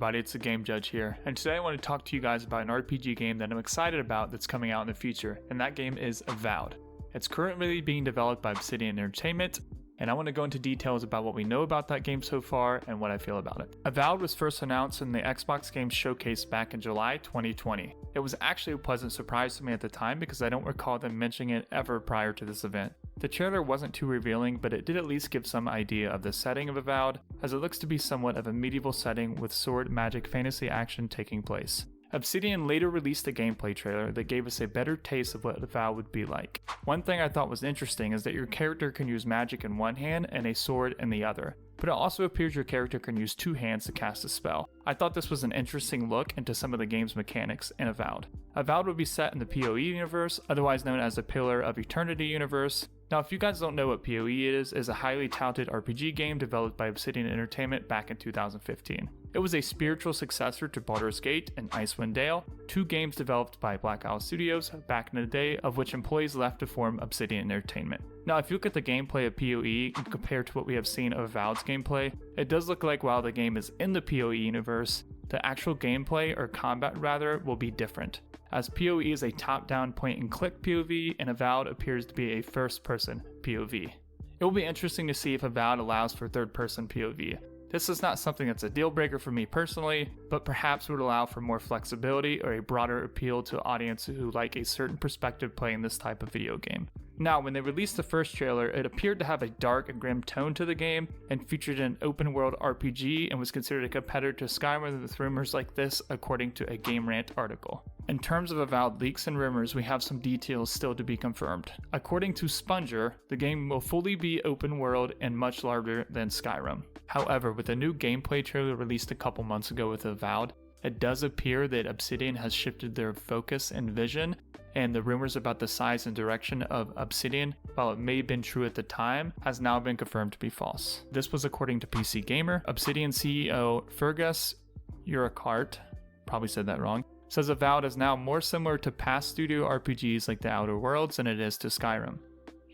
everybody, it's the Game Judge here, and today I want to talk to you guys about an RPG game that I'm excited about that's coming out in the future, and that game is Avowed. It's currently being developed by Obsidian Entertainment, and I want to go into details about what we know about that game so far and what I feel about it. Avowed was first announced in the Xbox Games Showcase back in July 2020. It was actually a pleasant surprise to me at the time because I don't recall them mentioning it ever prior to this event. The trailer wasn't too revealing, but it did at least give some idea of the setting of Avowed, as it looks to be somewhat of a medieval setting with sword magic fantasy action taking place. Obsidian later released a gameplay trailer that gave us a better taste of what Avowed would be like. One thing I thought was interesting is that your character can use magic in one hand and a sword in the other, but it also appears your character can use two hands to cast a spell. I thought this was an interesting look into some of the game's mechanics in Avowed. Avowed would be set in the PoE universe, otherwise known as the Pillar of Eternity universe. Now, if you guys don't know what PoE is a highly touted RPG game developed by Obsidian Entertainment back in 2015. It was a spiritual successor to Baldur's Gate and Icewind Dale, two games developed by Black Isle Studios back in the day, of which employees left to form Obsidian Entertainment. Now, if you look at the gameplay of PoE and compare to what we have seen of Avowed's gameplay, it does look like while the game is in the PoE universe, the actual gameplay, or combat rather, will be different, as PoE is a top-down point-and-click POV, and Avowed appears to be a first-person POV. It will be interesting to see if Avowed allows for third-person POV. This is not something that's a deal-breaker for me personally, but perhaps would allow for more flexibility or a broader appeal to audiences who like a certain perspective playing this type of video game. Now, when they released the first trailer, it appeared to have a dark and grim tone to the game and featured an open-world RPG and was considered a competitor to Skyrim with rumors like this, according to a Game Rant article. In terms of Avowed leaks and rumors, we have some details still to be confirmed. According to Sponger, the game will fully be open world and much larger than Skyrim. However, with a new gameplay trailer released a couple months ago with Avowed, it does appear that Obsidian has shifted their focus and vision, and the rumors about the size and direction of Obsidian, while it may have been true at the time, has now been confirmed to be false. This was according to PC Gamer. Obsidian CEO Fergus Urquhart, probably said that wrong, says Avowed is now more similar to past studio RPGs like The Outer Worlds than it is to Skyrim.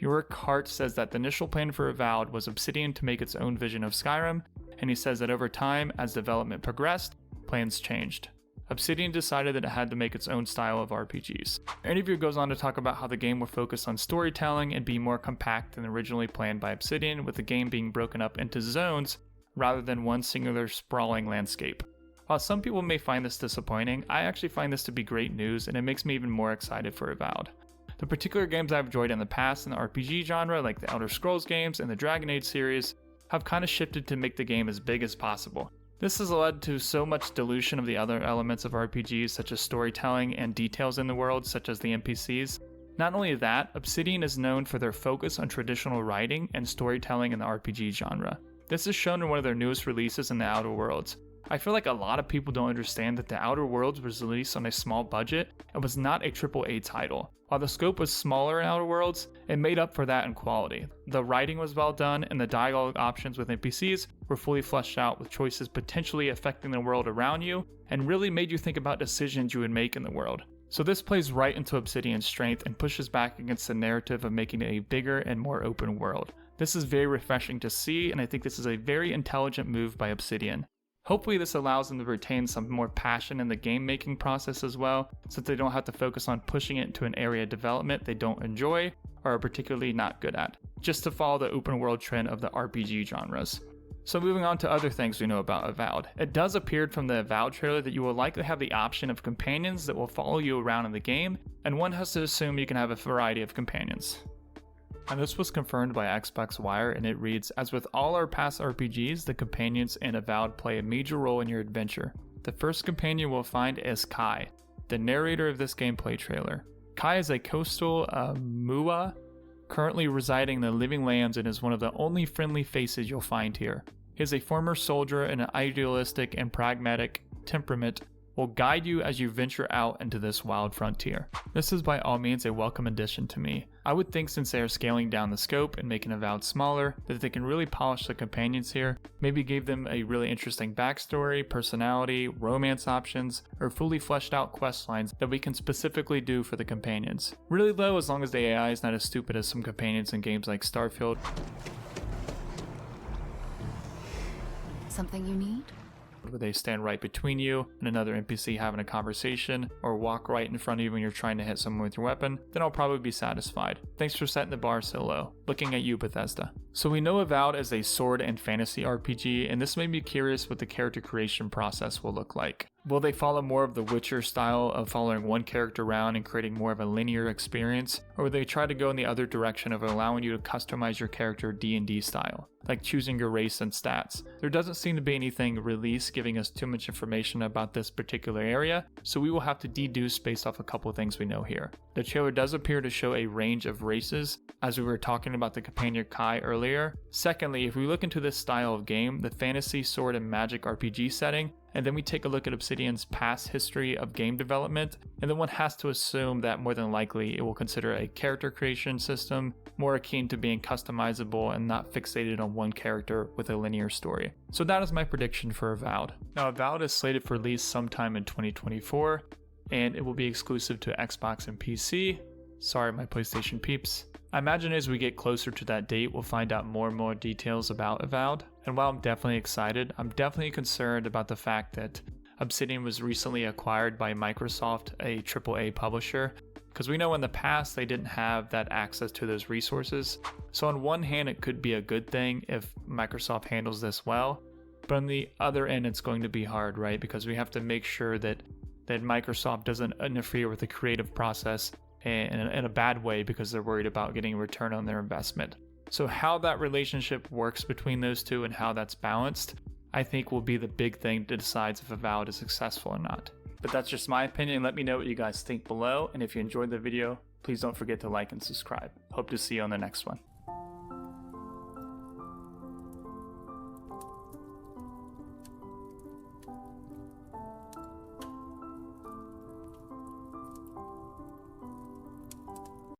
Urquhart says that the initial plan for Avowed was Obsidian to make its own vision of Skyrim, and he says that over time, as development progressed, plans changed. Obsidian decided that it had to make its own style of RPGs. The interview goes on to talk about how the game will focus on storytelling and be more compact than originally planned by Obsidian, with the game being broken up into zones rather than one singular sprawling landscape. While some people may find this disappointing, I actually find this to be great news, and it makes me even more excited for Avowed. The particular games I've enjoyed in the past in the RPG genre, like the Elder Scrolls games and the Dragon Age series, have kind of shifted to make the game as big as possible. This has led to so much dilution of the other elements of RPGs, such as storytelling and details in the world, such as the NPCs. Not only that, Obsidian is known for their focus on traditional writing and storytelling in the RPG genre. This is shown in one of their newest releases in The Outer Worlds. I feel like a lot of people don't understand that The Outer Worlds was released on a small budget and was not a AAA title. While the scope was smaller in Outer Worlds, it made up for that in quality. The writing was well done, and the dialogue options with NPCs were fully fleshed out, with choices potentially affecting the world around you, and really made you think about decisions you would make in the world. So this plays right into Obsidian's strength and pushes back against the narrative of making it a bigger and more open world. This is very refreshing to see, and I think this is a very intelligent move by Obsidian. Hopefully this allows them to retain some more passion in the game making process as well, since they don't have to focus on pushing it into an area of development they don't enjoy or are particularly not good at, just to follow the open world trend of the RPG genres. So moving on to other things we know about Avowed. It does appear from the Avowed trailer that you will likely have the option of companions that will follow you around in the game, and one has to assume you can have a variety of companions. And this was confirmed by Xbox Wire, and it reads, "As with all our past RPGs, the companions in Avowed play a major role in your adventure. The first companion we'll find is Kai, the narrator of this gameplay trailer. Kai is a coastal Mua, currently residing in the Living Lands, and is one of the only friendly faces you'll find here. He is a former soldier and an idealistic and pragmatic temperament will guide you as you venture out into this wild frontier. This is by all means a welcome addition to me. I would think since they are scaling down the scope and making Avowed smaller, that they can really polish the companions here, maybe give them a really interesting backstory, personality, romance options, or fully fleshed out quest lines that we can specifically do for the companions. Really though, as long as the AI is not as stupid as some companions in games like Starfield. Something you need? where they stand right between you and another NPC having a conversation, or walk right in front of you when you're trying to hit someone with your weapon, then I'll probably be satisfied. Thanks for setting the bar so low. Looking at you, Bethesda. So we know Avowed as a sword and fantasy RPG, and this made me curious what the character creation process will look like. Will they follow more of the Witcher style of following one character around and creating more of a linear experience, or will they try to go in the other direction of allowing you to customize your character D&D style, like choosing your race and stats? There doesn't seem to be anything released giving us too much information about this particular area, so we will have to deduce based off a couple of things we know here. The trailer does appear to show a range of races, as we were talking about the companion Kai earlier. Secondly, if we look into this style of game, the fantasy, sword, and magic RPG setting, and then we take a look at Obsidian's past history of game development, and then one has to assume that more than likely it will consider a character creation system more akin to being customizable and not fixated on one character with a linear story. So that is my prediction for Avowed. Now, Avowed is slated for release sometime in 2024, and it will be exclusive to Xbox and PC. Sorry, my PlayStation peeps. I imagine as we get closer to that date, we'll find out more and more details about Avowed. And while I'm definitely excited, I'm definitely concerned about the fact that Obsidian was recently acquired by Microsoft, a AAA publisher, because we know in the past they didn't have that access to those resources. So on one hand, it could be a good thing if Microsoft handles this well, but on the other end, it's going to be hard, right? Because we have to make sure that Microsoft doesn't interfere with the creative process in a bad way because they're worried about getting a return on their investment. So how that relationship works between those two and how that's balanced, I think will be the big thing that decides if Avowed is successful or not. But that's just my opinion. Let me know what you guys think below, and if you enjoyed the video, please don't forget to like and subscribe. Hope to see you on the next one.